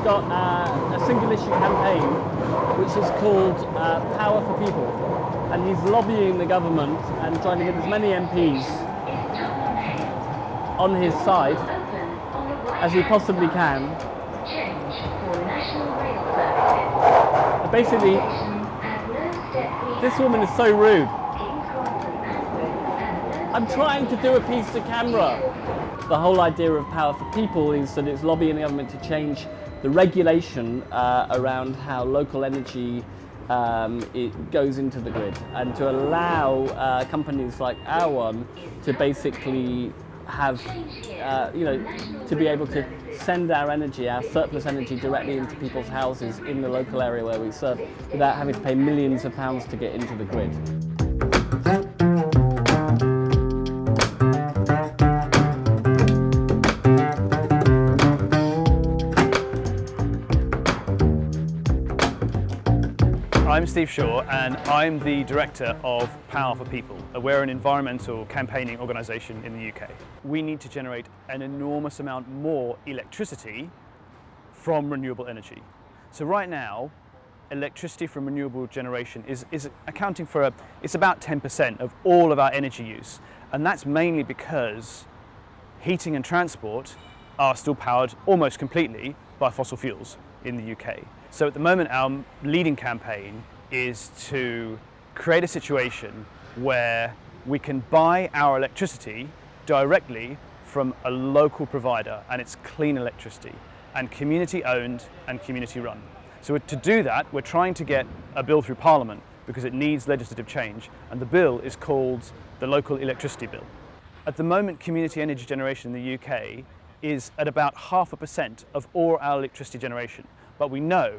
got a single issue campaign which is called Power for People, and he's lobbying the government and trying to get as many MPs on his side as he possibly can. Basically, this woman is so rude. I'm trying to do a piece to camera. The whole idea of Power for People is that it's lobbying the government to change the regulation around how local energy it goes into the grid, and to allow companies like our one to basically have, to be able to send our energy, our surplus energy, directly into people's houses in the local area where we serve, without having to pay millions of pounds to get into the grid. I'm Steve Shaw, and I'm the director of Power for People. We're an environmental campaigning organisation in the UK. We need to generate an enormous amount more electricity from renewable energy. So right now, electricity from renewable generation is accounting for it's about 10% of all of our energy use. And that's mainly because heating and transport are still powered almost completely by fossil fuels in the UK. So at the moment, our leading campaign is to create a situation where we can buy our electricity directly from a local provider, and it's clean electricity, and community owned and community run. So to do that, we're trying to get a bill through Parliament because it needs legislative change, and the bill is called the Local Electricity Bill. At the moment, community energy generation in the UK is at about 0.5% of all our electricity generation. But we know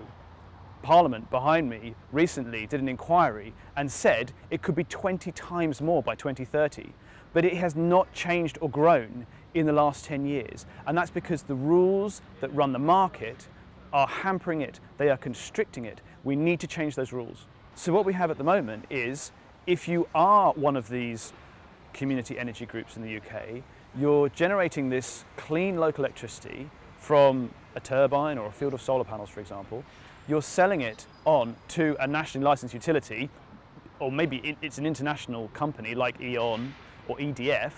Parliament behind me recently did an inquiry and said it could be 20 times more by 2030. But it has not changed or grown in the last 10 years. And that's because the rules that run the market are hampering it. They are constricting it. We need to change those rules. So what we have at the moment is, if you are one of these community energy groups in the UK, you're generating this clean local electricity from a turbine or a field of solar panels, for example. You're selling it on to a nationally licensed utility, or maybe it's an international company like E.ON or EDF,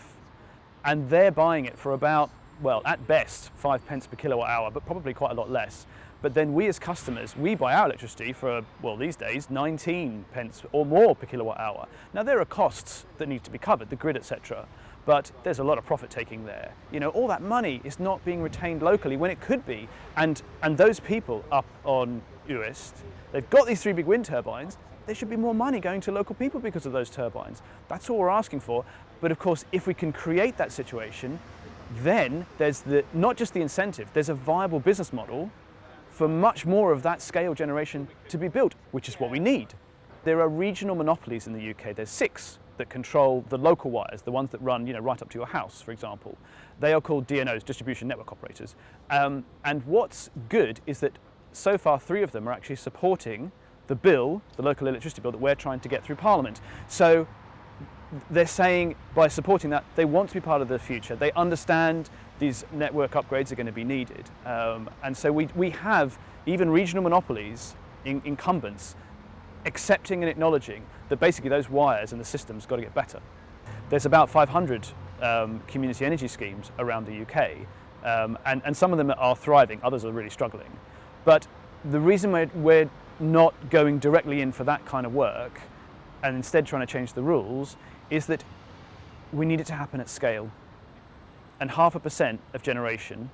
and they're buying it for about, well, at best 5 pence per kilowatt hour, but probably quite a lot less. But then we as customers, we buy our electricity for, well, these days 19 pence or more per kilowatt hour. Now there are costs that need to be covered, the grid, etc. But there's a lot of profit taking there. You know, all that money is not being retained locally when it could be. And those people up on Uist, they've got these 3 big wind turbines. There should be more money going to local people because of those turbines. That's all we're asking for. But of course, if we can create that situation, then there's not just the incentive, there's a viable business model for much more of that scale generation to be built, which is what we need. There are regional monopolies in the UK. There's 6 that control the local wires, the ones that run, right up to your house, for example. They are called DNOs, distribution network operators. And what's good is that so far 3 of them are actually supporting the bill, the local electricity bill that we're trying to get through Parliament. So they're saying, by supporting that, they want to be part of the future. They understand these network upgrades are going to be needed. And so we have even regional monopolies, incumbents, accepting and acknowledging that basically those wires and the system's got to get better. There's about 500 community energy schemes around the UK, and some of them are thriving, others are really struggling. But the reason we're not going directly in for that kind of work, and instead trying to change the rules, is that we need it to happen at scale. And 0.5% of generation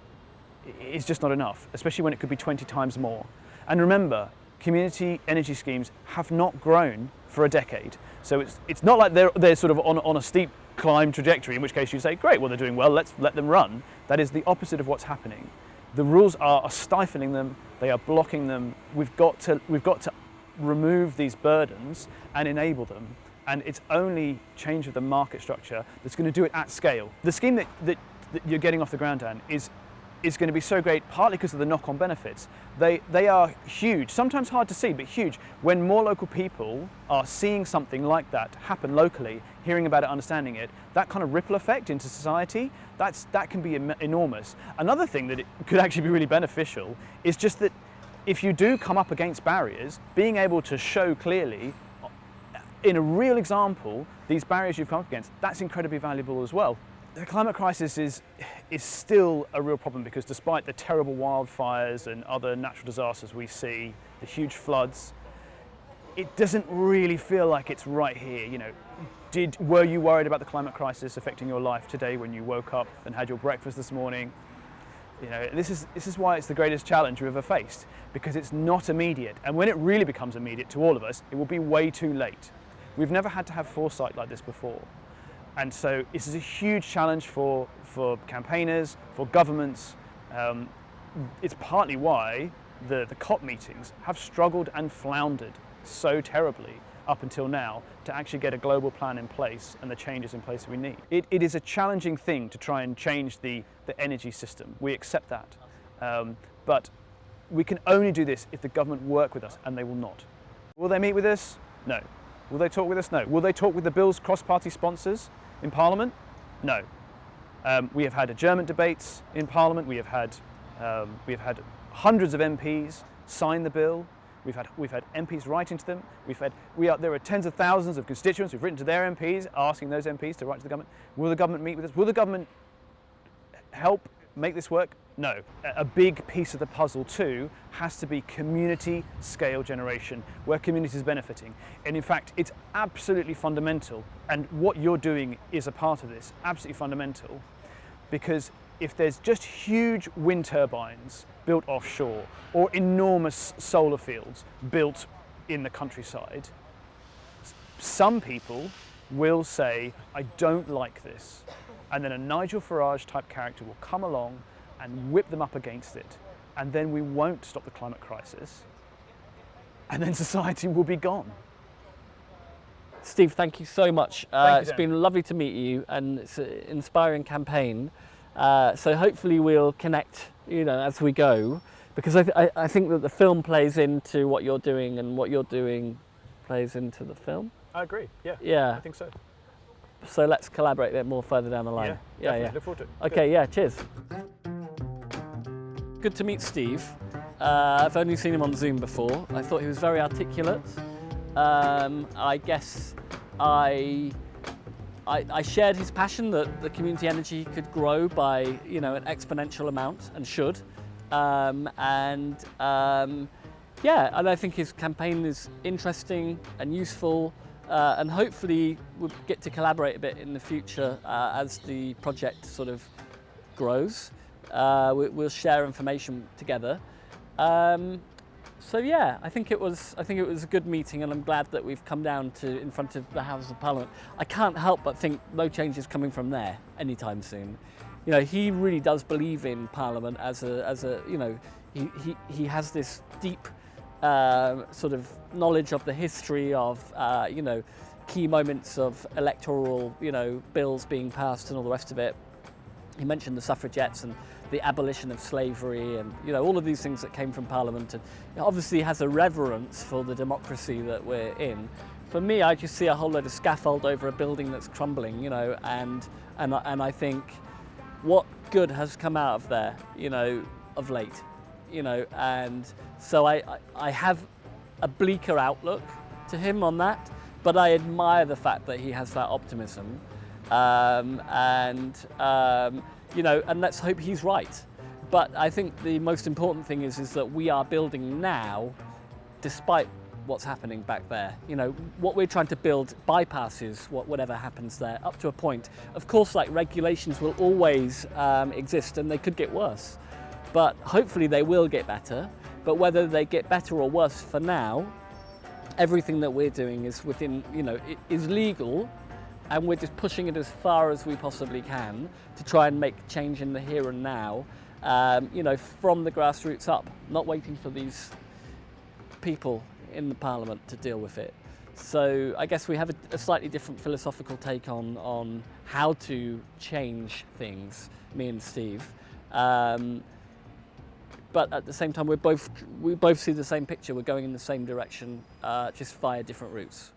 is just not enough, especially when it could be 20 times more. And remember, community energy schemes have not grown for a decade. So it's not like they're sort of on a steep climb trajectory, in which case you say, great, well, they're doing well, let's let them run. That is the opposite of what's happening. The rules are stifling them, they are blocking them. We've got to remove these burdens and enable them. And it's only change of the market structure that's going to do it at scale. The scheme that you're getting off the ground, Dan, is is going to be so great, partly because of the knock-on benefits. They are huge, sometimes hard to see, but huge. When more local people are seeing something like that happen locally, hearing about it, understanding it, that kind of ripple effect into society, that can be enormous. Another thing that it could actually be really beneficial is just that if you do come up against barriers, being able to show clearly in a real example these barriers you've come up against, that's incredibly valuable as well. The climate crisis is still a real problem because despite the terrible wildfires and other natural disasters we see, the huge floods, it doesn't really feel like it's right here. You know, were you worried about the climate crisis affecting your life today when you woke up and had your breakfast this morning? You know, this is why it's the greatest challenge we've ever faced, because it's not immediate. And when it really becomes immediate to all of us, it will be way too late. We've never had to have foresight like this before. And so this is a huge challenge for campaigners, for governments. It's partly why the COP meetings have struggled and floundered so terribly up until now to actually get a global plan in place and the changes in place we need. It is a challenging thing to try and change the energy system. We accept that. But we can only do this if the government work with us, and they will not. Will they meet with us? No. Will they talk with us? No. Will they talk with the bill's cross-party sponsors in Parliament? No. We have had German debates in Parliament. We have had hundreds of MPs sign the bill. We've had MPs writing to them. There are tens of thousands of constituents who've written to their MPs, asking those MPs to write to the government. Will the government meet with us? Will the government help make this work? No. A big piece of the puzzle too has to be community scale generation, where communities are benefiting. And in fact, it's absolutely fundamental, and what you're doing is a part of this, absolutely fundamental, because if there's just huge wind turbines built offshore or enormous solar fields built in the countryside, some people will say, I don't like this. And then a Nigel Farage type character will come along and whip them up against it. And then we won't stop the climate crisis. And then society will be gone. Steve, thank you so much. It's Dan. been lovely to meet you, and it's an inspiring campaign. So hopefully we'll connect, as we go, because I think that the film plays into what you're doing, and what you're doing plays into the film. I agree. Yeah. I think so. So let's collaborate a bit more further down the line. Yeah. Look forward to it. Okay, Good. Cheers. Good to meet Steve. I've only seen him on Zoom before. I thought he was very articulate. I guess I shared his passion that the community energy could grow by an exponential amount, and should. And I think his campaign is interesting and useful. And hopefully we'll get to collaborate a bit in the future as the project sort of grows. We'll share information together. I think it was a good meeting, and I'm glad that we've come down to in front of the House of Parliament. I can't help but think no change is coming from there anytime soon. He really does believe in Parliament as a he has this deep sort of knowledge of the history of key moments of electoral bills being passed and all the rest of it. He mentioned the suffragettes and the abolition of slavery, and all of these things that came from Parliament, and obviously has a reverence for the democracy that we're in. For me, I just see a whole load of scaffold over a building that's crumbling, and I think what good has come out of there, of late. And so I have a bleaker outlook to him on that, but I admire the fact that he has that optimism, and let's hope he's right. But I think the most important thing is that we are building now, despite what's happening back there. What we're trying to build bypasses whatever happens there, up to a point. Of course, regulations will always exist, and they could get worse. But hopefully they will get better. But whether they get better or worse, for now, everything that we're doing is within, it is legal, and we're just pushing it as far as we possibly can to try and make change in the here and now, from the grassroots up, not waiting for these people in the Parliament to deal with it. So I guess we have a slightly different philosophical take on how to change things, me and Steve. but at the same time we both see the same picture. We're going in the same direction, just via different routes.